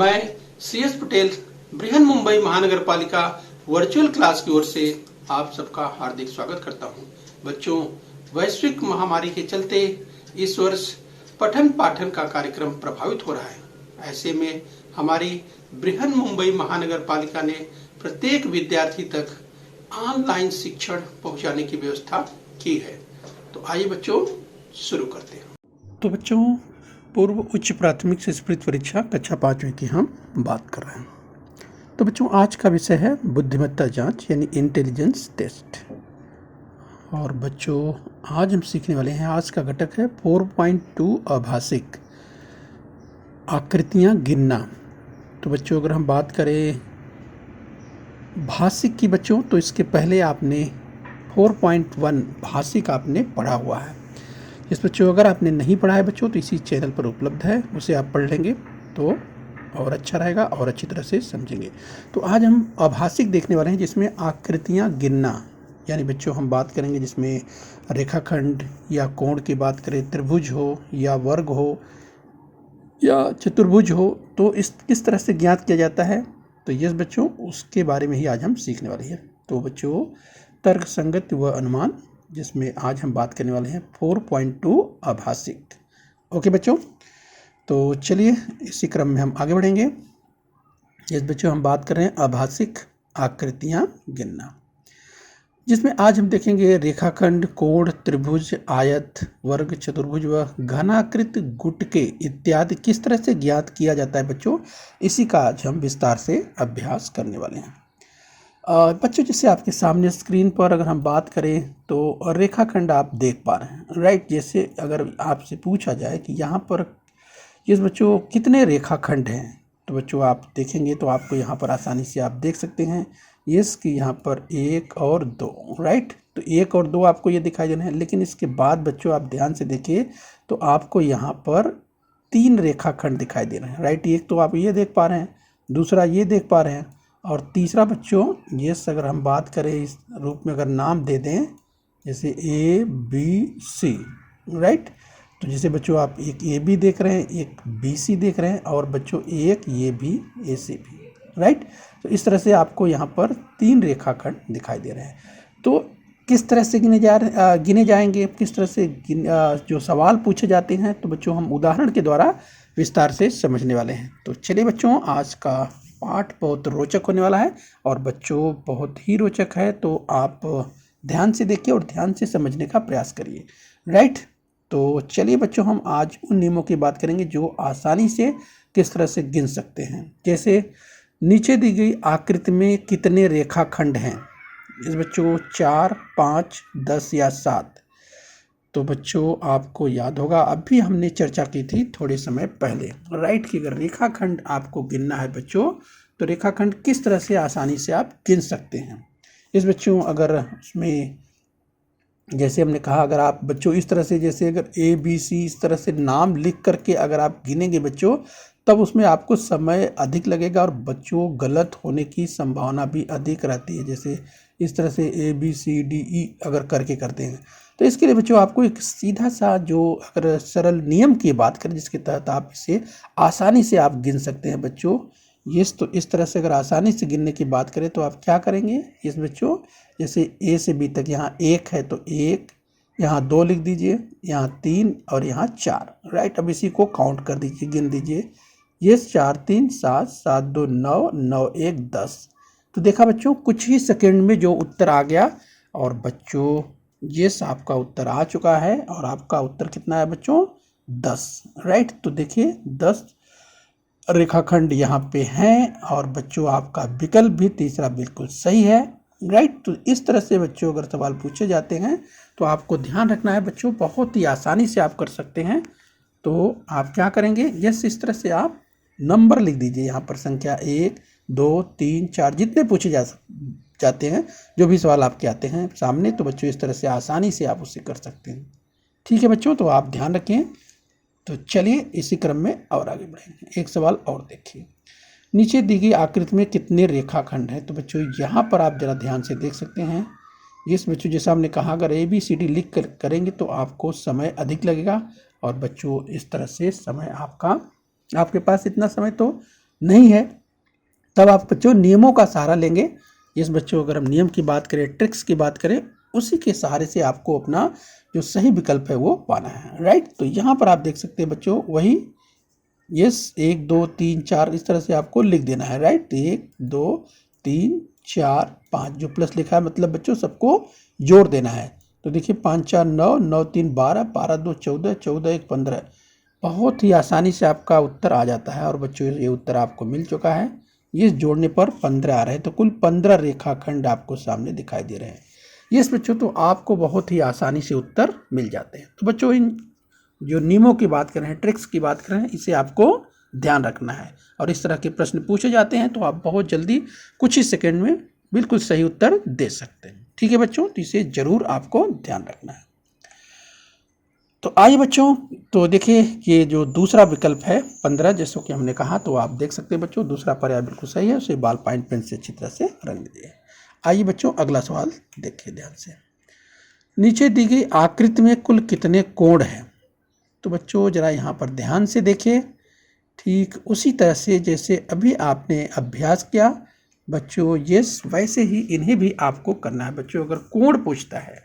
मैं CS पटेल बृहन मुंबई महानगर पालिका वर्चुअल क्लास की ओर से आप सबका हार्दिक स्वागत करता हूं। बच्चों, वैश्विक महामारी के चलते इस वर्ष पठन पाठन का कार्यक्रम प्रभावित हो रहा है। ऐसे में हमारी बृहन मुंबई महानगर पालिका ने प्रत्येक विद्यार्थी तक ऑनलाइन शिक्षण पहुंचाने की व्यवस्था की है। तो आइए बच्चों शुरू करते हैं। तो बच्चों, पूर्व उच्च प्राथमिक से स्मृति परीक्षा कक्षा 5वीं की हम बात कर रहे हैं। तो बच्चों, आज का विषय है बुद्धिमत्ता जांच यानी इंटेलिजेंस टेस्ट। और बच्चों, आज हम सीखने वाले हैं, आज का घटक है 4.2 आभासिक आकृतियां गिनना। तो बच्चों, अगर हम बात करें भाषिक की बच्चों, तो इसके पहले आपने 4.1 भाषिक आपने पढ़ा हुआ है। इस बच्चों, अगर आपने नहीं पढ़ा है बच्चों, तो इसी चैनल पर उपलब्ध है, उसे आप पढ़ लेंगे तो और अच्छा रहेगा और अच्छी तरह से समझेंगे। तो आज हम आभासिक देखने वाले हैं, जिसमें आकृतियां गिनना यानी बच्चों हम बात करेंगे जिसमें रेखाखंड या कोण की बात करें, त्रिभुज हो या वर्ग हो या चतुर्भुज हो, तो इस किस तरह से ज्ञात किया जाता है। तो यस बच्चों, उसके बारे में ही आज हम सीखने वाले हैं। तो बच्चों, तर्क संगत व अनुमान, जिसमें आज हम बात करने वाले हैं 4.2 आभासिक। ओके बच्चों, तो चलिए इसी क्रम में हम आगे बढ़ेंगे। इस बच्चों हम बात कर रहे हैं आभासिक आकृतियां गिनना, जिसमें आज हम देखेंगे रेखाखंड, कोण, त्रिभुज, आयत, वर्ग, चतुर्भुज व घनाकृत गुटके इत्यादि किस तरह से ज्ञात किया जाता है बच्चों, इसी का आज हम विस्तार से अभ्यास करने वाले हैं। बच्चों, जैसे आपके सामने स्क्रीन पर अगर हम बात करें तो रेखाखंड आप देख पा रहे हैं, राइट। जैसे अगर आपसे पूछा जाए कि यहाँ पर इस बच्चों कितने रेखाखंड हैं, तो बच्चों आप देखेंगे तो आपको यहाँ पर आसानी से आप देख सकते हैं यस कि यहाँ पर 1 और 2, राइट। तो 1 और 2 आपको ये दिखाई दे रहे हैं, लेकिन इसके बाद बच्चों आप ध्यान से देखिए तो आपको यहाँ पर 3 रेखाखंड दिखाई दे रहे हैं, राइट। एक तो आप ये देख पा रहे हैं, दूसरा ये देख पा रहे हैं, और तीसरा बच्चों यस अगर हम बात करें इस रूप में अगर नाम दे दें जैसे ABC, राइट। तो जैसे बच्चों आप एक AB देख रहे हैं, एक BC देख रहे हैं, और बच्चों एक ये भी AC भी, राइट। तो इस तरह से आपको यहाँ पर 3 रेखाखंड दिखाई दे रहे हैं। तो किस तरह से गिने जाएंगे, किस तरह से जो सवाल पूछे जाते हैं, तो बच्चों हम उदाहरण के द्वारा विस्तार से समझने वाले हैं। तो चलिए बच्चों, आज का पाठ बहुत रोचक होने वाला है, और बच्चों बहुत ही रोचक है, तो आप ध्यान से देखिए और ध्यान से समझने का प्रयास करिए, राइट। तो चलिए बच्चों, हम आज उन नियमों की बात करेंगे जो आसानी से किस तरह से गिन सकते हैं। जैसे नीचे दी गई आकृति में कितने रेखाखंड हैं, इस बच्चों 4, 5, 10 या 7। तो बच्चों आपको याद होगा, अभी हमने चर्चा की थी थोड़े समय पहले, राइट, कि अगर रेखाखंड आपको गिनना है बच्चों, तो रेखाखंड किस तरह से आसानी से आप गिन सकते हैं। इस बच्चों अगर उसमें जैसे हमने कहा, अगर आप बच्चों इस तरह से जैसे अगर ABC इस तरह से नाम लिख करके अगर आप गिनेंगे बच्चों, तब उसमें आपको समय अधिक लगेगा और बच्चों गलत होने की संभावना भी अधिक रहती है। जैसे इस तरह से ABCDE अगर करके करते हैं, तो इसके लिए बच्चों आपको एक सीधा सा जो अगर सरल नियम की बात करें जिसके तहत आप इसे आसानी से आप गिन सकते हैं बच्चों, तो इस तरह से अगर आसानी से गिनने की बात करें तो आप क्या करेंगे, इस बच्चों जैसे A से B तक यहाँ 1 है तो 1, यहाँ 2 लिख दीजिए, यहाँ 3 और यहाँ 4, राइट। अब इसी को काउंट कर दीजिए, गिन दीजिए, ये 4 3 7 7 2 9 9 1 10। तो देखा बच्चों, कुछ ही सेकंड में जो उत्तर आ गया, और बच्चों यस आपका उत्तर आ चुका है, और आपका उत्तर कितना है बच्चों, 10, राइट। तो देखिए 10 रेखाखंड यहाँ पे हैं, और बच्चों आपका विकल्प भी तीसरा बिल्कुल सही है, राइट। तो इस तरह से बच्चों अगर सवाल पूछे जाते हैं तो आपको ध्यान रखना है बच्चों, बहुत ही आसानी से आप कर सकते हैं। तो आप क्या करेंगे, यस इस तरह से आप नंबर लिख दीजिए, यहाँ पर संख्या 1 2 3 4 जितने पूछे जाते हैं, जो भी सवाल आपके आते हैं सामने, तो बच्चों इस तरह से आसानी से आप उसे कर सकते हैं। ठीक है बच्चों, तो आप ध्यान रखें। तो चलिए इसी क्रम में और आगे बढ़ेंगे। एक सवाल और देखिए, नीचे दी गई आकृति में कितने रेखाखंड हैं। तो बच्चों यहाँ पर आप जरा ध्यान से देख सकते हैं, जिस बच्चों जैसा हमने कहा अगर ABCD लिख कर करेंगे तो आपको समय अधिक लगेगा, और बच्चों इस तरह से समय आपके पास इतना समय तो नहीं है, तब आप बच्चों नियमों का सहारा लेंगे। इस बच्चों अगर हम नियम की बात करें, ट्रिक्स की बात करें, उसी के सहारे से आपको अपना जो सही विकल्प है वो पाना है, राइट। तो यहाँ पर आप देख सकते हैं बच्चों, वही यस 1 2 3 4 इस तरह से आपको लिख देना है, राइट। 1 2 3 4 5 जो प्लस लिखा है मतलब बच्चों सबको जोड़ देना है। तो देखिए 5 4 9 9 3 12 12 2 14 14 1 15। बहुत ही आसानी से आपका उत्तर आ जाता है और बच्चों ये उत्तर आपको मिल चुका है। ये जोड़ने पर 15 आ रहे हैं, तो कुल 15 रेखाखंड आपको सामने दिखाई दे रहे हैं। यस बच्चों, तो आपको बहुत ही आसानी से उत्तर मिल जाते हैं। तो बच्चों इन जो नियमों की बात कर रहे हैं, ट्रिक्स की बात कर रहे हैं, इसे आपको ध्यान रखना है और इस तरह के प्रश्न पूछे जाते हैं तो आप बहुत जल्दी कुछ ही सेकंड में बिल्कुल सही उत्तर दे सकते हैं। ठीक है बच्चों, तो इसे जरूर आपको ध्यान रखना है। तो आइए बच्चों, तो देखिए ये जो दूसरा विकल्प है 15, जैसा कि हमने कहा, तो आप देख सकते हैं बच्चों दूसरा पर्याय बिल्कुल सही है, उसे बॉल पॉइंट पेन से अच्छी तरह से रंग दिए। आइए बच्चों अगला सवाल देखिए ध्यान से। नीचे दी गई आकृति में कुल कितने कोण हैं? तो बच्चों जरा यहाँ पर ध्यान से देखिए, ठीक उसी तरह से जैसे अभी आपने अभ्यास किया बच्चों, यस वैसे ही इन्हें भी आपको करना है। बच्चों अगर कोण पूछता है,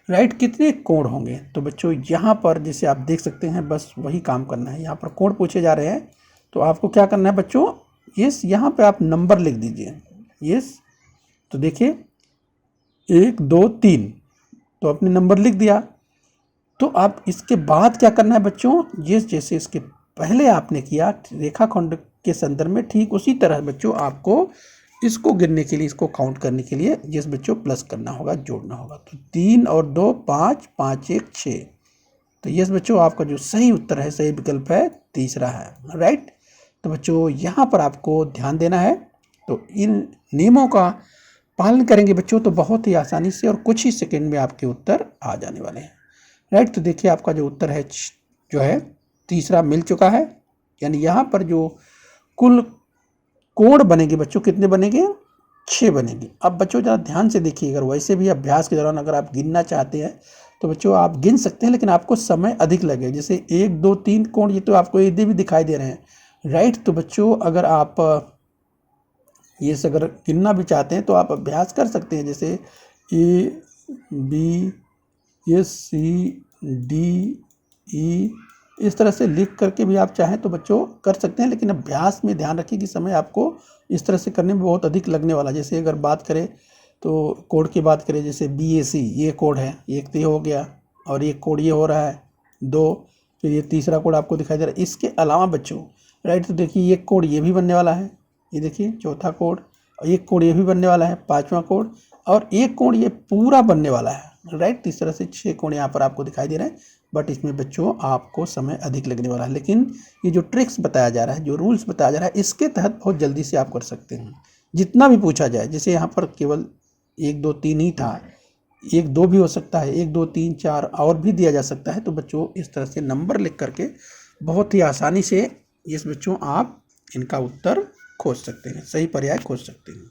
राइट, कितने कोण होंगे, तो बच्चों यहाँ पर जैसे आप देख सकते हैं बस वही काम करना है। यहाँ पर कोण पूछे जा रहे हैं तो आपको क्या करना है बच्चों, यस यहाँ पे आप नंबर लिख दीजिए। यस, तो देखिए 1 2 3 तो आपने नंबर लिख दिया। तो आप इसके बाद क्या करना है बच्चों, ये जैसे इसके पहले आपने किया रेखाखंड के संदर्भ में, ठीक उसी तरह बच्चों आपको इसको गिनने के लिए, इसको काउंट करने के लिए जिस बच्चों प्लस करना होगा, जोड़ना होगा। तो 3 और 2 5 5 1 6। तो यस बच्चों आपका जो सही उत्तर है, सही विकल्प है तीसरा है, राइट। तो बच्चों यहाँ पर आपको ध्यान देना है। तो इन नियमों का पालन करेंगे बच्चों तो बहुत ही आसानी से और कुछ ही सेकंड में आपके उत्तर आ जाने वाले हैं, राइट। तो देखिए आपका जो उत्तर है जो है तीसरा मिल चुका है। यानी यहाँ पर जो कुल कोण बनेंगे बच्चों कितने बनेंगे, 6 बनेंगे। अब बच्चों जरा ध्यान से देखिए, अगर वैसे भी अभ्यास के दौरान अगर आप गिनना चाहते हैं तो बच्चों आप गिन सकते हैं, लेकिन आपको समय अधिक लगे। जैसे 1 2 3 कोण ये तो आपको ये भी दिखाई दे रहे हैं, राइट। तो बच्चों अगर आप ये से अगर गिनना भी चाहते हैं तो आप अभ्यास कर सकते हैं, जैसे A B S C D E इस तरह से लिख करके भी आप चाहें तो बच्चों कर सकते हैं। लेकिन अभ्यास में ध्यान रखिए कि समय आपको इस तरह से करने में बहुत अधिक लगने वाला। जैसे अगर बात करें तो कोड की बात करें, जैसे BAC ये कोड है, एक तो ये हो गया और एक कोड ये हो रहा है 2, फिर ये तीसरा कोड आपको दिखाई दे रहा है। इसके अलावा बच्चों, राइट, तो देखिए एक कोड ये भी बनने वाला है, ये देखिए चौथा कोड, और एक कोड ये भी बनने वाला है पांचवा कोड, और एक कोड ये पूरा बनने वाला है, राइट। इस तरह से 6 कोण यहाँ पर आपको दिखाई दे रहे हैं। बट इसमें बच्चों आपको समय अधिक लगने वाला है। लेकिन ये जो ट्रिक्स बताया जा रहा है, जो रूल्स बताया जा रहा है, इसके तहत बहुत जल्दी से आप कर सकते हैं। जितना भी पूछा जाए, जैसे यहाँ पर केवल 1 2 3 ही था, 1 2 भी हो सकता है, 1 2 3 4 और भी दिया जा सकता है। तो बच्चों इस तरह से नंबर लिख करके बहुत ही आसानी से इस बच्चों आप इनका उत्तर खोज सकते हैं, सही पर्याय खोज सकते हैं।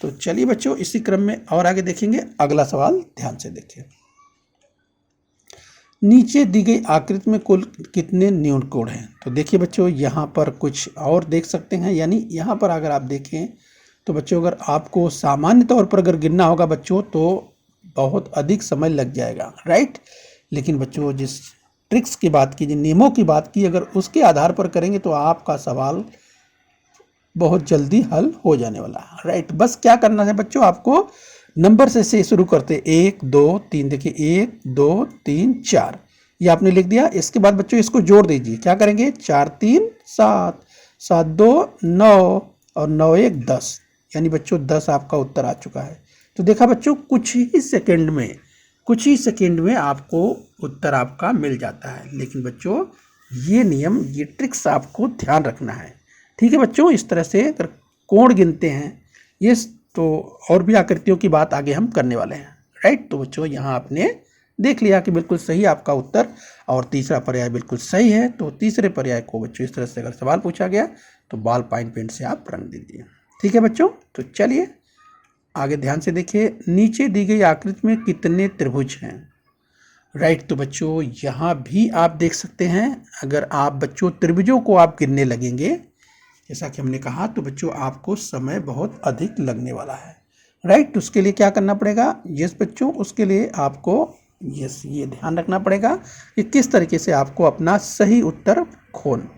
तो चलिए बच्चों इसी क्रम में और आगे देखेंगे। अगला सवाल ध्यान से देखिए। नीचे दी गई आकृति में कुल कितने न्यून कोण हैं? तो देखिए बच्चों यहाँ पर कुछ और देख सकते हैं। यानी यहाँ पर अगर आप देखें तो बच्चों अगर आपको सामान्य तौर पर अगर गिनना होगा बच्चों तो बहुत अधिक समय लग जाएगा, राइट। लेकिन बच्चों जिस ट्रिक्स की बात की, जिन नियमों की बात की, अगर उसके आधार पर करेंगे तो आपका सवाल बहुत जल्दी हल हो जाने वाला है, राइट। बस क्या करना है बच्चों, आपको नंबर से शुरू करते 1 2 3। देखिए 1 2 3 4 ये आपने लिख दिया। इसके बाद बच्चों इसको जोड़ दीजिए, क्या करेंगे, 4 3 7 7 2 9 और 9 1 10। यानी बच्चों 10 आपका उत्तर आ चुका है। तो देखा बच्चों कुछ ही सेकंड में आपको उत्तर आपका मिल जाता है। लेकिन बच्चों ये नियम, ये ट्रिक्स आपको ध्यान रखना है, ठीक है बच्चों। इस तरह से अगर कोण गिनते हैं ये तो और भी आकृतियों की बात आगे हम करने वाले हैं, राइट। तो बच्चों यहाँ आपने देख लिया कि बिल्कुल सही आपका उत्तर और तीसरा पर्याय बिल्कुल सही है। तो तीसरे पर्याय को बच्चों इस तरह से अगर सवाल पूछा गया तो बॉल पॉइंट पेन से आप रंग दीजिए, ठीक है बच्चों। तो चलिए आगे ध्यान से देखिए। नीचे दी गई आकृति में कितने त्रिभुज हैं, राइट। तो बच्चों यहाँ भी आप देख सकते हैं, अगर आप बच्चों त्रिभुजों को आप गिनने लगेंगे जैसा कि हमने कहा, तो बच्चों आपको समय बहुत अधिक लगने वाला है, राइट। उसके लिए क्या करना पड़ेगा? यस बच्चों, उसके लिए आपको यस ये ध्यान रखना पड़ेगा कि किस तरीके से आपको अपना सही उत्तर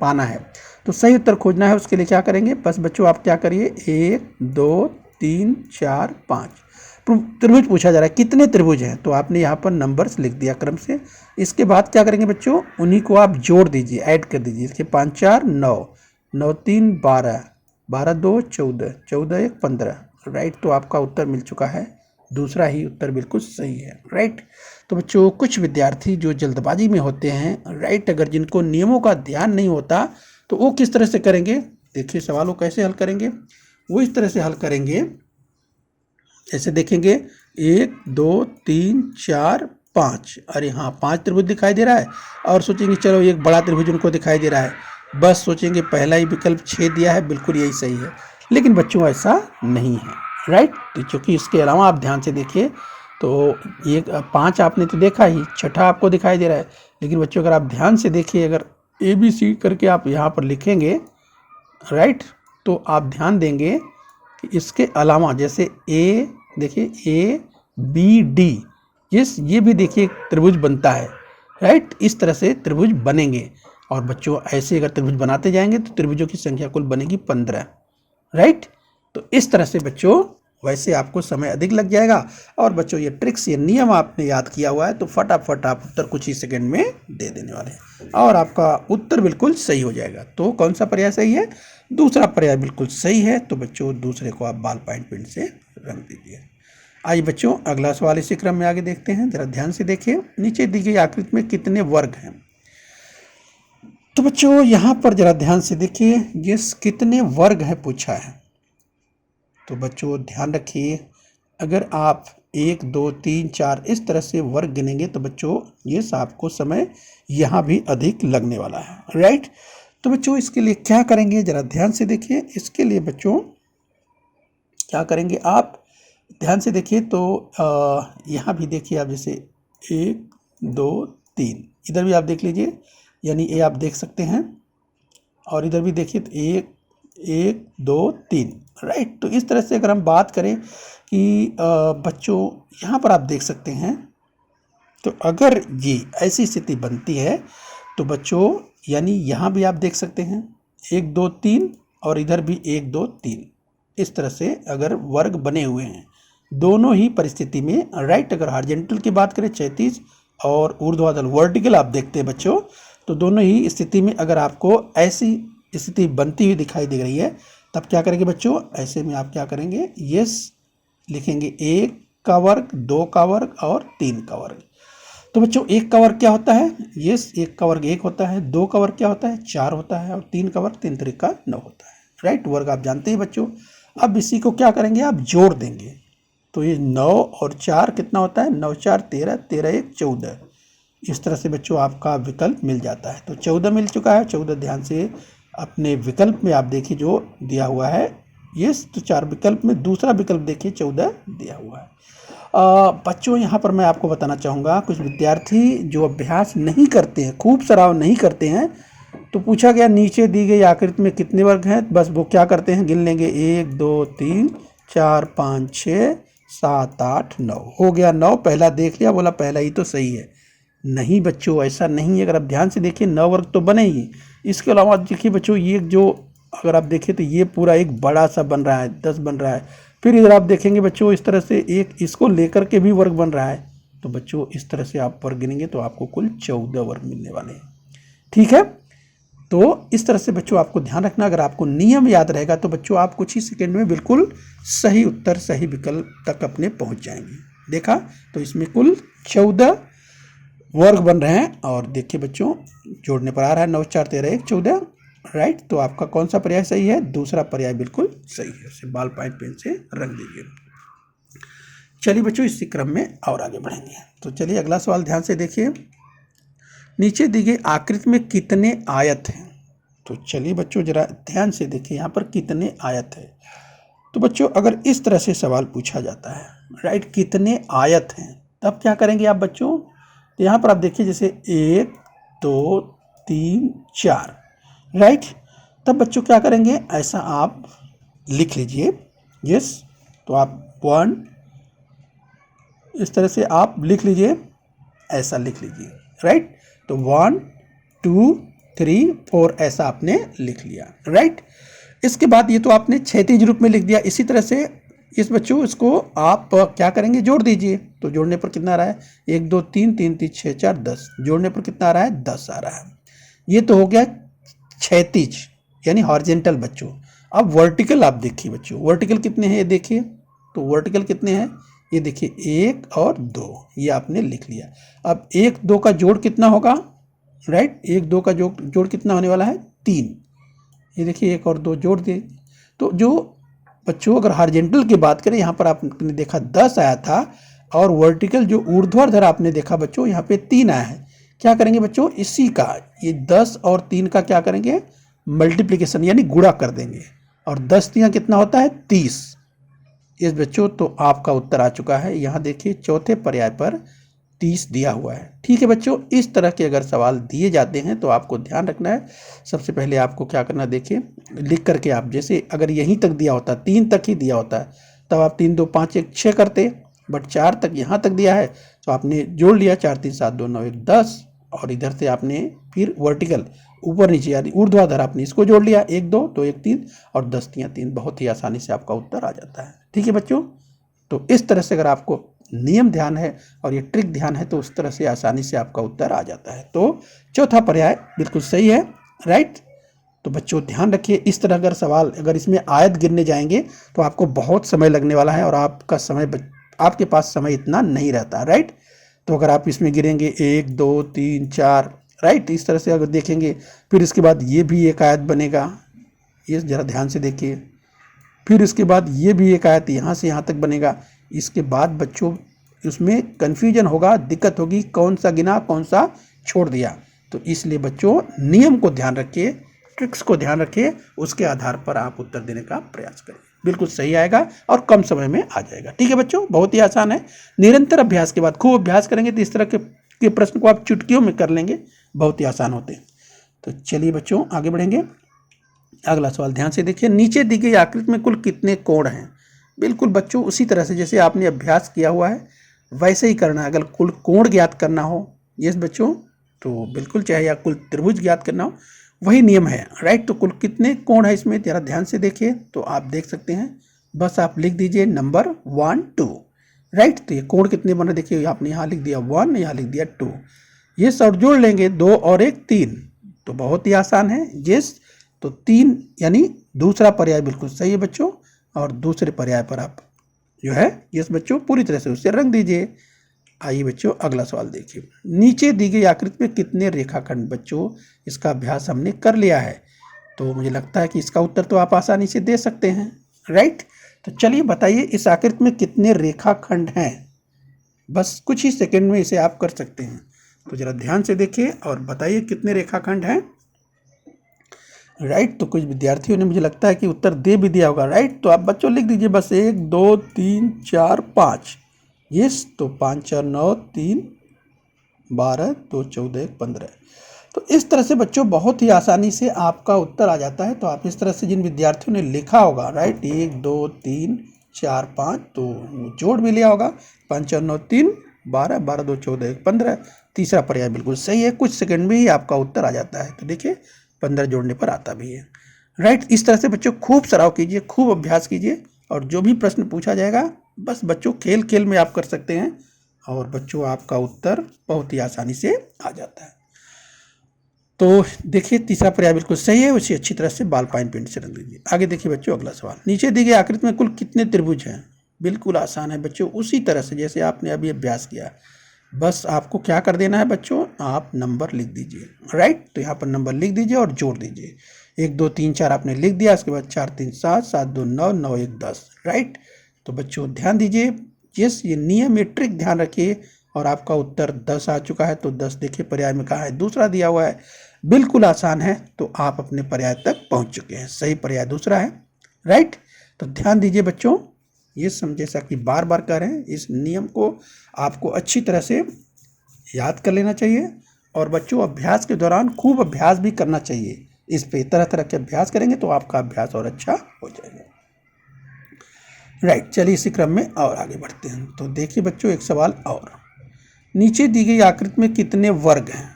पाना है। तो सही उत्तर खोजना है, उसके लिए क्या करेंगे? बस बच्चों आप क्या करिए, 1 2 3 4 5 त्रिभुज पूछा जा रहा है, कितने त्रिभुज हैं? तो आपने यहाँ पर नंबर्स लिख दिया क्रम से। इसके बाद क्या करेंगे बच्चों? उन्हीं को आप जोड़ दीजिए, ऐड कर दीजिए। इसके 5 4 9, 9 3 12, 12 2 14, 14 1 15, राइट। तो आपका उत्तर मिल चुका है, दूसरा ही उत्तर बिल्कुल सही है, राइट। तो बच्चों कुछ विद्यार्थी जो जल्दबाजी में होते हैं, राइट, अगर जिनको नियमों का ध्यान नहीं होता तो वो किस तरह से करेंगे? देखिए सवाल वो कैसे हल करेंगे। वो इस तरह से हल करेंगे, जैसे देखेंगे 1 2 3 4 5, अरे हाँ 5 त्रिभुज दिखाई दे रहा है, और सोचेंगे चलो एक बड़ा त्रिभुज उनको दिखाई दे रहा है, बस सोचेंगे पहला ही विकल्प 6 दिया है, बिल्कुल यही सही है। लेकिन बच्चों ऐसा नहीं है, राइट। तो चूँकि इसके अलावा आप ध्यान से देखिए, तो ये 5 आपने तो देखा ही, छठा आपको दिखाई दे रहा है। लेकिन बच्चों अगर आप ध्यान से देखिए, अगर ABC करके आप यहाँ पर लिखेंगे, राइट, तो आप ध्यान देंगे कि इसके अलावा जैसे ए, देखिए ABD, ये भी देखिए त्रिभुज बनता है, राइट। इस तरह से त्रिभुज बनेंगे, और बच्चों ऐसे अगर त्रिभुज बनाते जाएंगे तो त्रिभुजों की संख्या कुल बनेगी 15, राइट। तो इस तरह से बच्चों वैसे आपको समय अधिक लग जाएगा, और बच्चों ये ट्रिक्स, ये नियम आपने याद किया हुआ है, तो फटाफट आप उत्तर कुछ ही सेकंड में दे देने वाले हैं, और आपका उत्तर बिल्कुल सही हो जाएगा। तो कौन सा पर्याय सही है? दूसरा पर्याय बिल्कुल सही है। तो बच्चों दूसरे को आप बॉल पॉइंट पेन से रंग दीजिए। आइए बच्चों अगला सवाल इसी क्रम में आगे देखते हैं। जरा ध्यान से देखिए, नीचे दी गई आकृति में कितने वर्ग हैं? तो बच्चों यहाँ पर जरा ध्यान से देखिए, ये कितने वर्ग है पूछा है। तो बच्चों ध्यान रखिए, अगर आप 1 2 3 4 इस तरह से वर्ग गिनेंगे तो बच्चों ये आपको समय यहाँ भी अधिक लगने वाला है, राइट। तो बच्चों इसके लिए क्या करेंगे, जरा ध्यान से देखिए। इसके लिए बच्चों क्या करेंगे, आप ध्यान से देखिए, तो यहाँ भी देखिए आप, जैसे 1 2 3, इधर भी आप देख लीजिए, यानी ये आप देख सकते हैं, और इधर भी देखिए तो 1 1 2 3, राइट। तो इस तरह से अगर हम बात करें कि बच्चों यहाँ पर आप देख सकते हैं, तो अगर ये ऐसी स्थिति बनती है तो बच्चों यानी यहाँ भी आप देख सकते हैं 1 2 3, और इधर भी 1 2 3, इस तरह से अगर वर्ग बने हुए हैं दोनों ही परिस्थिति में, राइट। अगर हॉरिजॉन्टल की बात करें 36, और ऊर्ध्वाधर वर्टिकल आप देखते हैं बच्चों, तो दोनों ही स्थिति में अगर आपको ऐसी स्थिति बनती हुई दिखाई दे रही है, तब क्या करेंगे बच्चों? ऐसे में आप क्या करेंगे, यस लिखेंगे, 1 का वर्ग, 2 का वर्ग और 3 का वर्ग। तो बच्चों 1 का वर्ग क्या होता है? यस 1 का वर्ग 1 होता है, 2 का वर्ग क्या होता है? 4 होता है, और 3 का वर्ग 3 3 का 9 होता है, राइट। वर्ग आप जानते हैं बच्चों। अब इसी को क्या करेंगे, आप जोड़ देंगे, तो ये 9 और 4 कितना होता है? 9 4 13, 13 1 14। इस तरह से बच्चों आपका विकल्प मिल जाता है। तो 14 मिल चुका है। 14 ध्यान से अपने विकल्प में आप देखिए जो दिया हुआ है, यस, तो 4 विकल्प में दूसरा विकल्प देखिए 14 दिया हुआ है। बच्चों यहाँ पर मैं आपको बताना चाहूँगा, कुछ विद्यार्थी जो अभ्यास नहीं करते हैं, खूब सराव नहीं करते हैं, तो पूछा गया नीचे दी गई आकृति में कितने वर्ग हैं, बस वो क्या करते हैं, गिन लेंगे 1 2 3 4 5 6 7 8 9, हो गया 9, पहला देख लिया, बोला पहला ही तो सही है। नहीं बच्चों ऐसा नहीं है, अगर आप ध्यान से देखिए 9 वर्ग तो बने ही। इसके अलावा देखिए बच्चों, ये जो अगर आप देखें तो ये पूरा एक बड़ा सा बन रहा है, 10 बन रहा है। फिर इधर आप देखेंगे बच्चों, इस तरह से एक इसको लेकर के भी वर्ग बन रहा है। तो बच्चों इस तरह से आप वर्ग गिनेंगे तो आपको कुल 14 वर्ग मिलने वाले हैं, ठीक है। तो इस तरह से बच्चों आपको ध्यान रखना, अगर आपको नियम याद रहेगा तो बच्चों आप कुछ ही सेकंड में बिल्कुल सही उत्तर, सही विकल्प तक अपने पहुंच जाएंगे। देखा, तो इसमें कुल 14 वर्ग बन रहे हैं, और देखिए बच्चों जोड़ने पर आ रहा है 9 4 13 1 14, राइट। तो आपका कौन सा पर्याय सही है? दूसरा पर्याय बिल्कुल सही है। इसे बॉल पॉइंट पेन से रंग दीजिए। चलिए बच्चों इसी क्रम में और आगे बढ़ेंगे। तो चलिए अगला सवाल ध्यान से देखिए, नीचे दी गई आकृति में कितने आयत हैं? तो चलिए बच्चों जरा ध्यान से देखिए, यहाँ पर कितने आयत है। तो बच्चों अगर इस तरह से सवाल पूछा जाता है, राइट, कितने आयत हैं, तब क्या करेंगे आप बच्चों? तो यहाँ पर आप देखिए, जैसे 1 2 3 4, राइट। तब बच्चों क्या करेंगे, ऐसा आप लिख लीजिए। यस, तो आप 1 इस तरह से आप लिख लीजिए, ऐसा लिख लीजिए, राइट। तो 1 2 3 4 ऐसा आपने लिख लिया, राइट। इसके बाद ये तो आपने क्षैतिज रूप में लिख दिया। इसी तरह से इस बच्चों इसको आप क्या करेंगे, जोड़ दीजिए। तो जोड़ने पर कितना आ रहा है, 1 2 3 3 3 6 4 10, जोड़ने पर कितना आ रहा है, 10 आ रहा है। ये तो हो गया क्षैतिज यानी हॉरिजेंटल बच्चों। अब वर्टिकल आप देखिए बच्चों, वर्टिकल कितने हैं ये देखिए। तो वर्टिकल कितने हैं, ये देखिए 1 और 2, ये आपने लिख लिया। अब 1 2 का जोड़ कितना होगा, राइट। 1 2 का जोड़ कितना होने वाला है, 3। ये देखिए 1 और 2 जोड़ दिए। तो जो बच्चों अगर हॉरिजॉन्टल की बात करें, यहाँ पर आपने देखा 10 आया था, और वर्टिकल जो ऊर्ध्वाधर आपने देखा बच्चों यहाँ पे 3 आया है। क्या करेंगे बच्चों, इसी का ये 10 और 3 का क्या करेंगे, मल्टीप्लिकेशन यानी गुणा कर देंगे। और 10 3 कितना होता है, 30। इस बच्चों तो आपका उत्तर आ चुका है। यहाँ देखिए चौथे पर्याय पर 30 दिया हुआ है। ठीक है बच्चों, इस तरह के अगर सवाल दिए जाते हैं तो आपको ध्यान रखना है। सबसे पहले आपको क्या करना, देखिए लिख करके आप, जैसे अगर यहीं तक दिया होता, 3 तक ही दिया होता है, तब आप 3 2 5 1 6 करते, बट 4 तक यहाँ तक दिया है तो आपने जोड़ लिया, 4 3 7 2 9 1 10, और इधर से आपने फिर वर्टिकल ऊपर नीचे यानी ऊर्ध्वाधर आपने इसको जोड़ लिया, 1 2 तो 1 3 और 10 3 3, बहुत ही आसानी से आपका उत्तर आ जाता है। ठीक है बच्चों, तो इस तरह से अगर आपको नियम ध्यान है और ये ट्रिक ध्यान है तो उस तरह से आसानी से आपका उत्तर आ जाता है। तो चौथा पर्याय बिल्कुल सही है, राइट। तो बच्चों ध्यान रखिए, इस तरह अगर सवाल अगर इसमें आयत गिनने जाएंगे तो आपको बहुत समय लगने वाला है, और आपका समय आपके पास समय इतना नहीं रहता, राइट। तो अगर आप इसमें गिरेंगे 1 2 3 4, राइट, इस तरह से अगर देखेंगे, फिर इसके बाद ये भी एक आयत बनेगा, ये ज़रा ध्यान से देखिए। फिर इसके बाद ये भी एक आयत यहाँ से यहाँ तक बनेगा। इसके बाद बच्चों उसमें कन्फ्यूजन होगा, दिक्कत होगी, कौन सा गिना कौन सा छोड़ दिया। तो इसलिए बच्चों नियम को ध्यान रखिए, ट्रिक्स को ध्यान रखिए, उसके आधार पर आप उत्तर देने का प्रयास करें, बिल्कुल सही आएगा और कम समय में आ जाएगा। ठीक है बच्चों, बहुत ही आसान है। निरंतर अभ्यास के बाद खूब अभ्यास करेंगे तो इस तरह के प्रश्न को आप चुटकियों में कर लेंगे, बहुत ही आसान होते हैं। तो चलिए बच्चों आगे बढ़ेंगे। अगला सवाल ध्यान से देखिए, नीचे दी गई आकृति में कुल कितने कोण हैं। बिल्कुल बच्चों उसी तरह से जैसे आपने अभ्यास किया हुआ है वैसे ही करना है। अगर कुल कोण ज्ञात करना हो, यस बच्चों, तो बिल्कुल चाहे या कुल त्रिभुज ज्ञात करना हो, वही नियम है, राइट। तो कुल कितने कोण है इसमें जरा ध्यान से देखिए, तो आप देख सकते हैं, बस आप लिख दीजिए नंबर 1 2, राइट। तो ये कोण कितने बन रहे देखिए, आपने यहाँ लिख दिया 1, यहाँ लिख दिया 2, ये सब जोड़ लेंगे 2 और 1 3, तो बहुत ही आसान है। यस, तो 3 यानी दूसरा पर्याय बिल्कुल सही है बच्चों, और दूसरे पर्याय पर आप जो है यस बच्चों पूरी तरह से उससे रंग दीजिए। आइए बच्चों अगला सवाल देखिए, नीचे दी गई आकृति में कितने रेखाखंड। बच्चों इसका अभ्यास हमने कर लिया है, तो मुझे लगता है कि इसका उत्तर तो आप आसानी से दे सकते हैं, राइट। तो चलिए बताइए इस आकृति में कितने रेखाखंड हैं। बस कुछ ही सेकंड में इसे आप कर सकते हैं, तो जरा ध्यान से देखिए और बताइए कितने रेखाखंड हैं, राइट। तो कुछ विद्यार्थियों ने मुझे लगता है कि उत्तर दे भी दिया होगा, राइट। तो आप बच्चों लिख दीजिए बस 1 2 3 4 5, यस। तो 5 4 9 3 12 2 14 1 15। तो इस तरह से बच्चों बहुत ही आसानी से आपका उत्तर आ जाता है। तो आप इस तरह से जिन विद्यार्थियों ने लिखा होगा, राइट, 1 2 3 4 5, तो जोड़ भी लिया होगा, 5 4 9 3 12 12 2 14 1 15। तीसरा पर्याय बिल्कुल सही है, कुछ सेकंड में ही आपका उत्तर आ जाता है। तो देखिए 15 जोड़ने पर आता भी है, राइट। इस तरह से बच्चों खूब सराव कीजिए, खूब अभ्यास कीजिए, और जो भी प्रश्न पूछा जाएगा बस बच्चों खेल खेल में आप कर सकते हैं, और बच्चों आपका उत्तर बहुत ही आसानी से आ जाता है। तो देखिए तीसरा पर्याय बिल्कुल सही है, उसे अच्छी तरह से बाल पाइन पेंट से रंग दीजिए। आगे देखिए बच्चों अगला सवाल, नीचे दी गई आकृति में कुल कितने त्रिभुज हैं। बिल्कुल आसान है बच्चों, उसी तरह से जैसे आपने अभी अभ्यास किया, बस आपको क्या कर देना है बच्चों, आप नंबर लिख दीजिए, राइट। तो यहाँ पर नंबर लिख दीजिए और जोड़ दीजिए, 1 2 3 4 आपने लिख दिया, इसके बाद 4 3 7 7 2 9 9 1 10, राइट। तो बच्चों ध्यान दीजिए, यस, ये नियम, ये ट्रिक ध्यान रखिए, और आपका उत्तर 10 आ चुका है। तो 10 देखिए पर्याय में कहाँ है, दूसरा दिया हुआ है, बिल्कुल आसान है। तो आप अपने पर्याय तक पहुँच चुके हैं, सही पर्याय दूसरा है, राइट। तो ध्यान दीजिए बच्चों, ये जैसा कि बार बार कह रहे हैं, इस नियम को आपको अच्छी तरह से याद कर लेना चाहिए, और बच्चों अभ्यास के दौरान खूब अभ्यास भी करना चाहिए, इस पे तरह तरह के अभ्यास करेंगे तो आपका अभ्यास और अच्छा हो जाएगा। राइट, चलिए इसी क्रम में और आगे बढ़ते हैं। तो देखिए बच्चों, एक सवाल और, नीचे दी गई आकृति में कितने वर्ग हैं?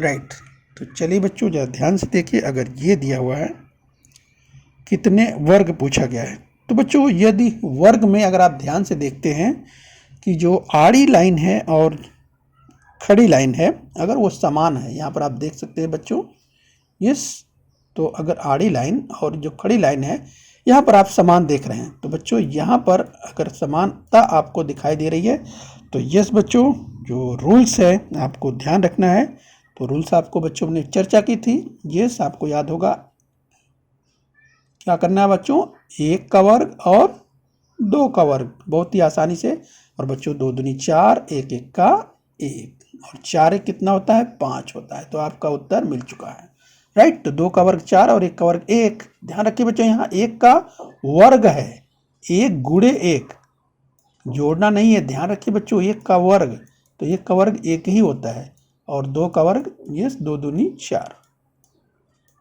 राइट, तो चलिए बच्चों जरा ध्यान से देखिए, अगर ये दिया हुआ है कितने वर्ग पूछा गया है, तो बच्चों यदि वर्ग में अगर आप ध्यान से देखते हैं कि जो आड़ी लाइन है और खड़ी लाइन है अगर वो समान है, यहाँ पर आप देख सकते हैं बच्चों, यस, तो अगर आड़ी लाइन और जो खड़ी लाइन है यहाँ पर आप समान देख रहे हैं, तो बच्चों यहाँ पर अगर समानता आपको दिखाई दे रही है तो यस बच्चों, जो रूल्स है आपको ध्यान रखना है। तो रूल्स आपको बच्चों ने चर्चा की थी, यस आपको याद होगा क्या करना है बच्चों, 1 का वर्ग और 2 का वर्ग, बहुत ही आसानी से। और बच्चों 2 दूनी 4, 1 1 का 1, और 4 1 कितना होता है, 5 होता है। तो आपका उत्तर मिल चुका है। राइट, तो 2 का वर्ग 4 और 1 का वर्ग 1। ध्यान रखिए बच्चों, यहाँ 1 का वर्ग है, 1 गुणे 1, जोड़ना नहीं है। ध्यान रखिए बच्चों, 1 का वर्ग, तो 1 का वर्ग 1 ही होता है, और 2 का वर्ग यस 2 दूनी 4।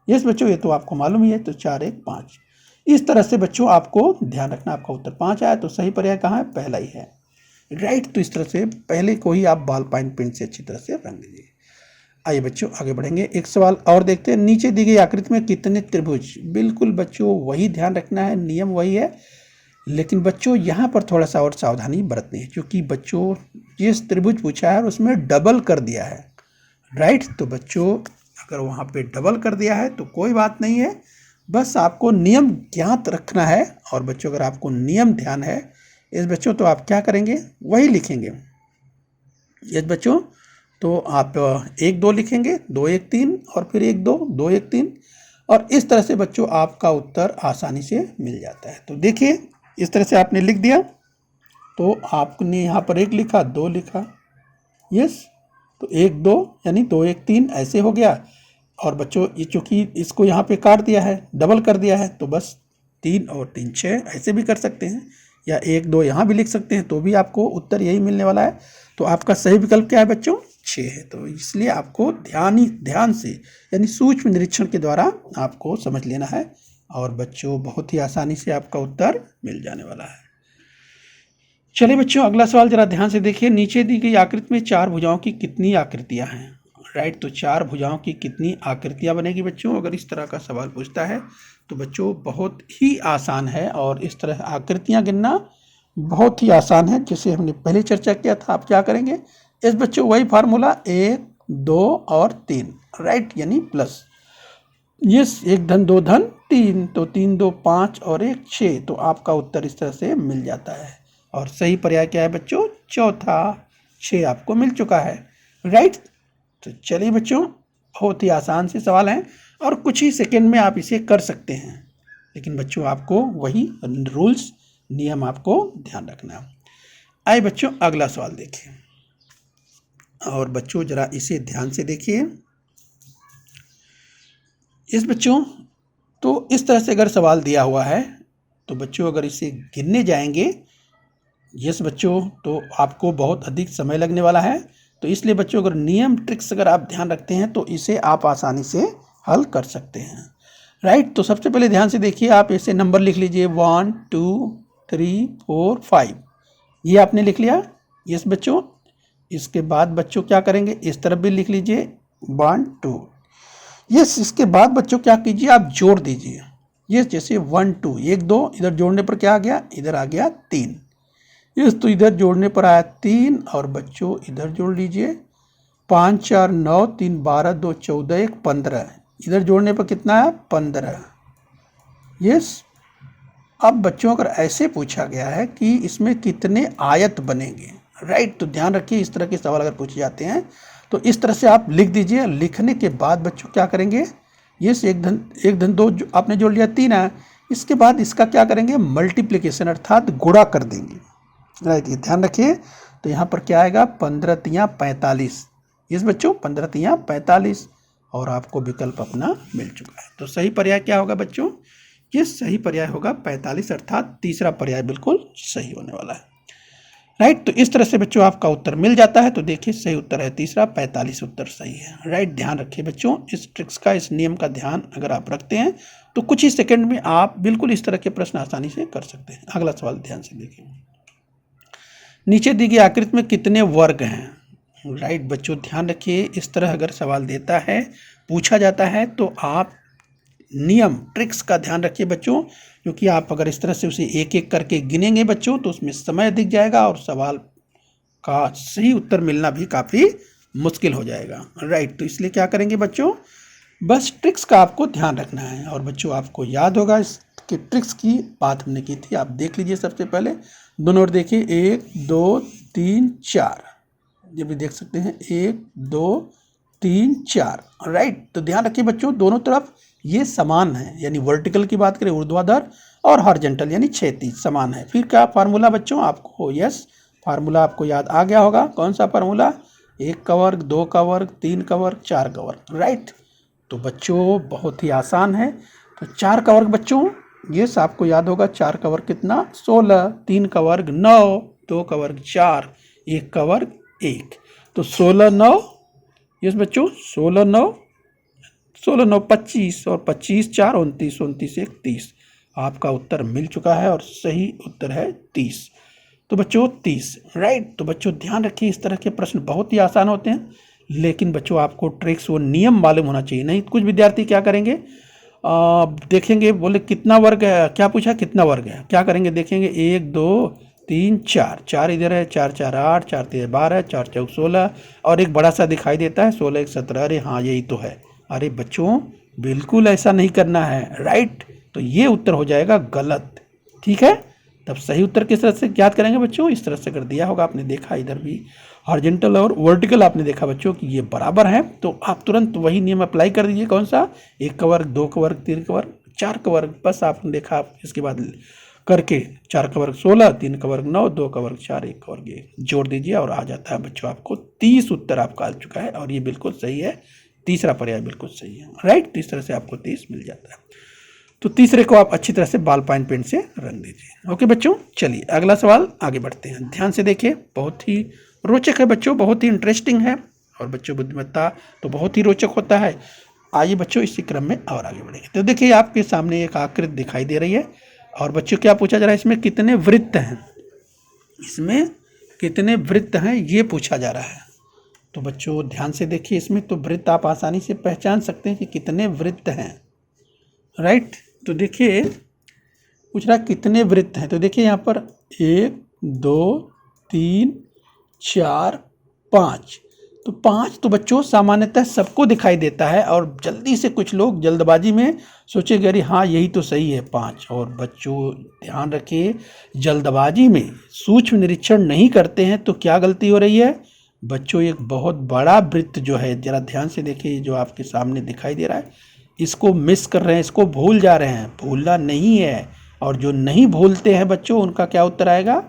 यस बच्चों, ये तो आपको मालूम ही है। तो 4 1 5, इस तरह से बच्चों आपको ध्यान रखना। आपका उत्तर 5 आया, तो सही पर्याय कहाँ है, पहला ही है। राइट, तो इस तरह से पहले को ही आप बॉल पॉइंट पेन से अच्छी तरह से रंग दीजिए। आइए बच्चों आगे बढ़ेंगे, एक सवाल और देखते हैं। नीचे दी गई आकृति में कितने त्रिभुज? बिल्कुल बच्चों वही ध्यान रखना है, नियम वही है, लेकिन बच्चों यहाँ पर थोड़ा सा और सावधानी बरतनी है, क्योंकि बच्चों जिस त्रिभुज पूछा है उसमें डबल कर दिया है। राइट, तो बच्चों अगर वहाँ पे डबल कर दिया है तो कोई बात नहीं है, बस आपको नियम ज्ञात रखना है। और बच्चों अगर आपको नियम ध्यान है इस बच्चों, तो आप क्या करेंगे, वही लिखेंगे। यस बच्चों, तो आप 1 2 लिखेंगे, 2 1 3, और फिर 1 2 2 1 3, और इस तरह से बच्चों आपका उत्तर आसानी से मिल जाता है। तो देखिए इस तरह से आपने लिख दिया, तो आपने यहाँ पर 1 लिखा, 2 लिखा, यस, तो 1 2 यानी 2 1 3 ऐसे हो गया। और बच्चों ये चूँकि इसको यहाँ पे काट दिया है, डबल कर दिया है, तो बस 3 और 3 6 ऐसे भी कर सकते हैं, या 1 2 यहाँ भी लिख सकते हैं, तो भी आपको उत्तर यही मिलने वाला है। तो आपका सही विकल्प क्या है बच्चों, 6 है। तो इसलिए आपको ध्यान से यानी सूक्ष्म निरीक्षण के द्वारा आपको समझ लेना है, और बच्चों बहुत ही आसानी से आपका उत्तर मिल जाने वाला है। चलिए बच्चों अगला सवाल जरा ध्यान से देखिए। नीचे दी गई आकृति में 4 भुजाओं की कितनी आकृतियां हैं? राइट, तो 4 भुजाओं की कितनी आकृतियां बनेगी बच्चों? अगर इस तरह का सवाल पूछता है तो बच्चों बहुत ही आसान है, और इस तरह आकृतियां गिनना बहुत ही आसान है, जिसे हमने पहले चर्चा किया था। आप क्या करेंगे, इस बच्चों वही फार्मूला 1 2 और 3, राइट, यानी प्लस, यस 1 धन 2 धन 3, तो 3 2 5 और 1 6, तो आपका उत्तर इस तरह से मिल जाता है। और सही पर्याय क्या है बच्चों, चौथा, 6 आपको मिल चुका है। राइट, तो चलिए बच्चों बहुत ही आसान से सवाल हैं, और कुछ ही सेकंड में आप इसे कर सकते हैं, लेकिन बच्चों आपको वही रूल्स नियम आपको ध्यान रखना है। आइए बच्चों अगला सवाल देखिए, और बच्चों जरा इसे ध्यान से देखिए। इस बच्चों तो इस तरह से अगर सवाल दिया हुआ है तो बच्चों अगर इसे गिनने जाएंगे, यस बच्चों, तो आपको बहुत अधिक समय लगने वाला है। तो इसलिए बच्चों अगर नियम ट्रिक्स अगर आप ध्यान रखते हैं तो इसे आप आसानी से हल कर सकते हैं। राइट, तो सबसे पहले ध्यान से देखिए, आप इसे नंबर लिख लीजिए 1 2 3 4 5, ये आपने लिख लिया। यस बच्चों, इसके बाद बच्चों क्या करेंगे, इस तरफ भी लिख लीजिए 1 2। यस, इसके बाद बच्चों क्या कीजिए, आप जोड़ दीजिए। यस, जैसे 1 2 1 2, इधर जोड़ने पर क्या आ गया, इधर आ गया 3। यस, तो इधर जोड़ने पर आया 3, और बच्चों इधर जोड़ लीजिए 5 4 9 3 12 2 14 1 15, इधर जोड़ने पर कितना है, 15। यस, अब बच्चों अगर ऐसे पूछा गया है कि इसमें कितने आयत बनेंगे, राइट, तो ध्यान रखिए इस तरह के सवाल अगर पूछे जाते हैं तो इस तरह से आप लिख दीजिए। लिखने के बाद बच्चों क्या करेंगे, यस 1 धन 2 आपने जोड़ लिया 3 है, इसके बाद इसका क्या करेंगे, मल्टीप्लिकेशन अर्थात गुणा कर देंगे। राइट, ये ध्यान रखिए। तो यहाँ पर क्या आएगा, 15 तियाँ 45, यस बच्चों 15 तियाँ 45, और आपको विकल्प अपना मिल चुका है। तो सही पर्याय क्या होगा बच्चों, ये सही पर्याय होगा 45, अर्थात तीसरा पर्याय बिल्कुल सही होने वाला है। राइट। तो इस तरह से बच्चों आपका उत्तर मिल जाता है। तो देखिए सही उत्तर है तीसरा, 45 उत्तर सही है। राइट, ध्यान रखिए बच्चों, इस ट्रिक्स का, इस नियम का ध्यान अगर आप रखते हैं तो कुछ ही सेकंड में आप बिल्कुल इस तरह के प्रश्न आसानी से कर सकते हैं। अगला सवाल ध्यान से देखिए, नीचे दी गई आकृति में कितने वर्ग हैं। राइट बच्चों, ध्यान रखिए, इस तरह अगर सवाल देता है, पूछा जाता है, तो आप नियम, ट्रिक्स का ध्यान रखिए बच्चों, क्योंकि आप अगर इस तरह से उसे एक एक करके गिनेंगे बच्चों तो उसमें समय दिख जाएगा और सवाल का सही उत्तर मिलना भी काफ़ी मुश्किल हो जाएगा। राइट, तो इसलिए क्या करेंगे बच्चों, बस ट्रिक्स का आपको ध्यान रखना है। और बच्चों आपको याद होगा इसके ट्रिक्स की बात हमने की थी, आप देख लीजिए। सबसे पहले दोनों ओर देखिए, 1 2 3 4, ये भी देख सकते हैं, 1 2 3 4। राइट, तो ध्यान रखिए बच्चों, दोनों तरफ ये समान है, यानी वर्टिकल की बात करें ऊर्ध्वाधर और हॉरिजॉन्टल यानी क्षैतिज समान है। फिर क्या फार्मूला बच्चों आपको, यस फार्मूला आपको याद आ गया होगा। कौन सा फार्मूला, 1 का वर्ग, 2 का वर्ग, 3 का वर्ग, 4 का वर्ग। राइट, तो बच्चों बहुत ही आसान है। तो 4 का वर्ग बच्चों, यस आपको याद होगा, 4 का वर्ग कितना, 16, 3 का वर्ग 9, 2 का वर्ग 4, 1 का वर्ग 1। तो 16 9, यस बच्चों 16 9 25 और 25 4 29, 29 1 30। आपका उत्तर मिल चुका है और सही उत्तर है 30। तो बच्चों 30। राइट, तो बच्चों ध्यान रखिए, इस तरह के प्रश्न बहुत ही आसान होते हैं, लेकिन बच्चों आपको ट्रिक्स, वो नियम मालूम होना चाहिए। नहीं कुछ विद्यार्थी क्या करेंगे, देखेंगे, बोले कितना वर्ग है, क्या पूछा कितना वर्ग है, क्या करेंगे, देखेंगे 1 2 3 4, 4 इधर है, 4 4 8, 4 3 12, 4 4 16, और एक बड़ा सा दिखाई देता है 16 1 17। अरे हाँ यही तो है। अरे बच्चों बिल्कुल ऐसा नहीं करना है। राइट, तो ये उत्तर हो जाएगा गलत। ठीक है, तब सही उत्तर किस तरह से ज्ञात करेंगे बच्चों, इस तरह से कर दिया होगा, आपने देखा इधर भी हॉरिजॉन्टल और वर्टिकल आपने देखा बच्चों कि ये बराबर है, तो आप तुरंत वही नियम अप्लाई कर दीजिए। कौन सा, 1 का वर्ग, 2 का वर्ग, 3 का वर्ग, 4 का वर्ग, बस आपने देखा। इसके बाद करके 4 का वर्ग 16, 3 का वर्ग 9, 2 का वर्ग 4, 1 का वर्ग 1 जोड़ दीजिए और आ जाता है बच्चों आपको 30 उत्तर आपका आ चुका है। और ये बिल्कुल सही है, तीसरा पर्याय बिल्कुल सही है। राइट, तो इस तरह से आपको 30 मिल जाता है। तो तीसरे को आप अच्छी तरह से बॉल पॉइंट पेन से रंग दीजिए। ओके बच्चों, चलिए अगला सवाल आगे बढ़ते हैं। ध्यान से देखिए, बहुत ही रोचक है बच्चों, बहुत ही इंटरेस्टिंग है, और बच्चों बुद्धिमत्ता तो बहुत ही रोचक होता है। आइए बच्चों इसी क्रम में और आगे बढ़ेंगे। तो देखिए आपके सामने एक आकृति दिखाई दे रही है, और बच्चों क्या पूछा जा रहा है, इसमें कितने वृत्त हैं, इसमें कितने वृत्त हैं ये पूछा जा रहा है। तो बच्चों ध्यान से देखिए, इसमें तो वृत्त आप आसानी से पहचान सकते हैं कि कितने वृत्त हैं। राइट, तो देखिए पूछ रहा कितने वृत्त हैं, तो देखिए यहाँ पर 1 2 3 4 5। तो 5 तो बच्चों सामान्यतः सबको दिखाई देता है, और जल्दी से कुछ लोग जल्दबाजी में सोचेंगे अरे हाँ यही तो सही है 5। और बच्चों ध्यान रखिए, जल्दबाजी में सूक्ष्म निरीक्षण नहीं करते हैं तो क्या गलती हो रही है बच्चों, एक बहुत बड़ा वृत्त जो है, जरा ध्यान से देखिए, जो आपके सामने दिखाई दे रहा है, इसको मिस कर रहे हैं, इसको भूल जा रहे हैं। भूलना नहीं है, और जो नहीं भूलते हैं बच्चों उनका क्या उत्तर आएगा,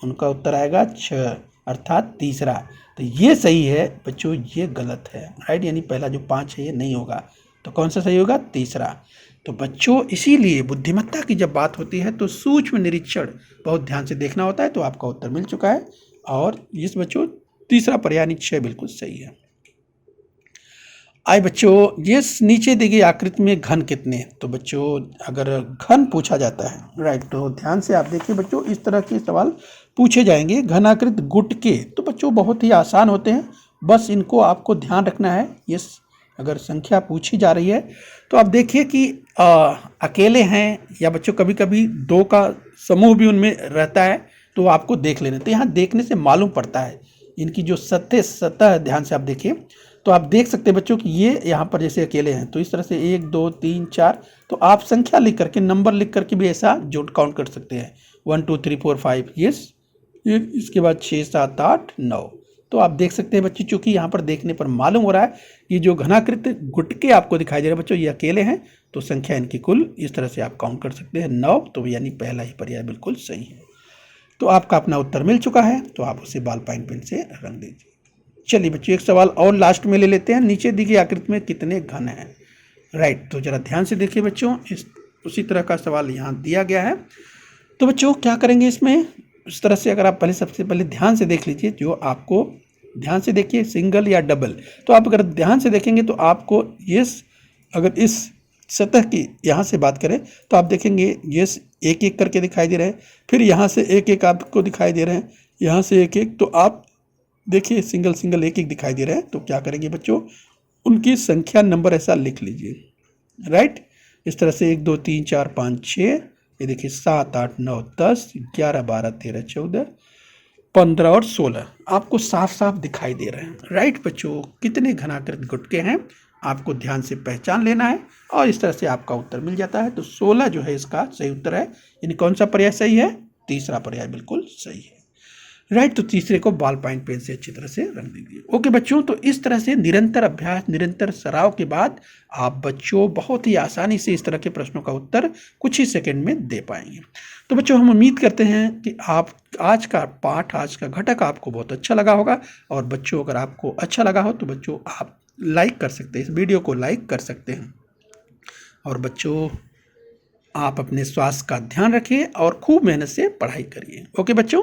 उनका उत्तर आएगा 6, अर्थात तीसरा। तो ये सही है बच्चों, ये गलत है। राइट, यानी पहला जो 5 है ये नहीं होगा, तो कौन सा सही होगा, तीसरा। तो बच्चों इसीलिए बुद्धिमत्ता की जब बात होती है तो सूक्ष्म निरीक्षण बहुत ध्यान से देखना होता है। तो आपका उत्तर मिल चुका है, और इस बच्चों तीसरा पर्याय यानी 6 बिल्कुल सही है। आए बच्चों, ये नीचे दी गई आकृति में घन कितने, तो बच्चों अगर घन पूछा जाता है, राइट, तो ध्यान से आप देखिए बच्चों, इस तरह के सवाल पूछे जाएंगे। घनाकृत गुटके तो बच्चों बहुत ही आसान होते हैं, बस इनको आपको ध्यान रखना है। ये अगर संख्या पूछी जा रही है तो आप देखिए कि अकेले हैं, या बच्चों कभी कभी 2 का समूह भी उनमें रहता है, तो आपको देख लेना। तो यहाँ देखने से मालूम पड़ता है इनकी जो सतह, ध्यान से आप देखिए तो आप देख सकते हैं बच्चों कि ये यहाँ पर जैसे अकेले हैं, तो इस तरह से 1 2 3 4, तो आप संख्या लिख करके, नंबर लिख करके भी ऐसा जोड़ काउंट कर सकते हैं, 1 2 3 4 5, यस, इसके बाद 6 7 8 9। तो आप देख सकते हैं बच्चे, चूंकि यहाँ पर देखने पर मालूम हो रहा है कि जो घनाकृत गुटके आपको दिखाई दे रहे हैं बच्चों ये अकेले हैं, तो संख्या इनकी कुल इस तरह से आप काउंट कर सकते हैं 9। तो यानी पहला ही पर्याय बिल्कुल सही है। तो आपका अपना उत्तर मिल चुका है, तो आप उसे बॉल पॉइंट पेन से रंग दीजिए। चलिए बच्चों एक सवाल और लास्ट में ले लेते हैं। नीचे दी गई आकृति में कितने घन हैं, राइट, तो जरा ध्यान से देखिए बच्चों, इस उसी तरह का सवाल यहाँ दिया गया है। तो बच्चों क्या करेंगे, इसमें उस तरह से अगर आप पहले सबसे पहले ध्यान से देख लीजिए, जो आपको ध्यान से देखिए सिंगल या डबल। तो आप अगर ध्यान से देखेंगे तो आपको ये अगर इस सतह की यहाँ से बात करें तो आप देखेंगे ये एक एक करके दिखाई दे रहे हैं, फिर यहाँ से एक एक आपको दिखाई दे रहे हैं, यहाँ से एक एक, तो आप देखिए सिंगल सिंगल एक एक दिखाई दे रहे हैं। तो क्या करेंगे बच्चों, उनकी संख्या नंबर ऐसा लिख लीजिए, राइट। इस तरह से 1 2 3 4 5 6, ये देखिए 7 8 9 10 11 12 13 14 15 और 16 आपको साफ साफ दिखाई दे रहे हैं, राइट बच्चों। कितने घनाकृत गुटके हैं आपको ध्यान से पहचान लेना है और इस तरह से आपका उत्तर मिल जाता है। तो 16 जो है इसका सही उत्तर है। यानी कौन सा पर्याय सही है? तीसरा पर्याय बिल्कुल सही है, राइट। तो तीसरे को बॉल पॉइंट पेन से अच्छी तरह से रंग दीजिए। ओके बच्चों, तो इस तरह से निरंतर अभ्यास, निरंतर सराव के बाद आप बच्चों बहुत ही आसानी से इस तरह के प्रश्नों का उत्तर कुछ ही सेकंड में दे पाएंगे। तो बच्चों हम उम्मीद करते हैं कि आप आज का पाठ, आज का घटक आपको बहुत अच्छा लगा होगा। और बच्चों अगर आपको अच्छा लगा हो तो बच्चों आप लाइक कर सकते हैं, इस वीडियो को लाइक कर सकते हैं। और बच्चों आप अपने स्वास्थ्य का ध्यान रखिए और खूब मेहनत से पढ़ाई करिए। ओके बच्चों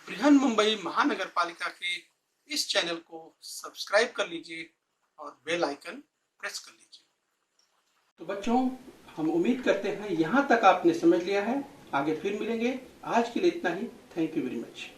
बृहन मुंबई महानगर पालिका के इस चैनल को सब्सक्राइब कर लीजिए और बेल आइकन प्रेस कर लीजिए। तो बच्चों हम उम्मीद करते हैं यहाँ तक आपने समझ लिया है। आगे फिर मिलेंगे, आज के लिए इतना ही। Thank you very much.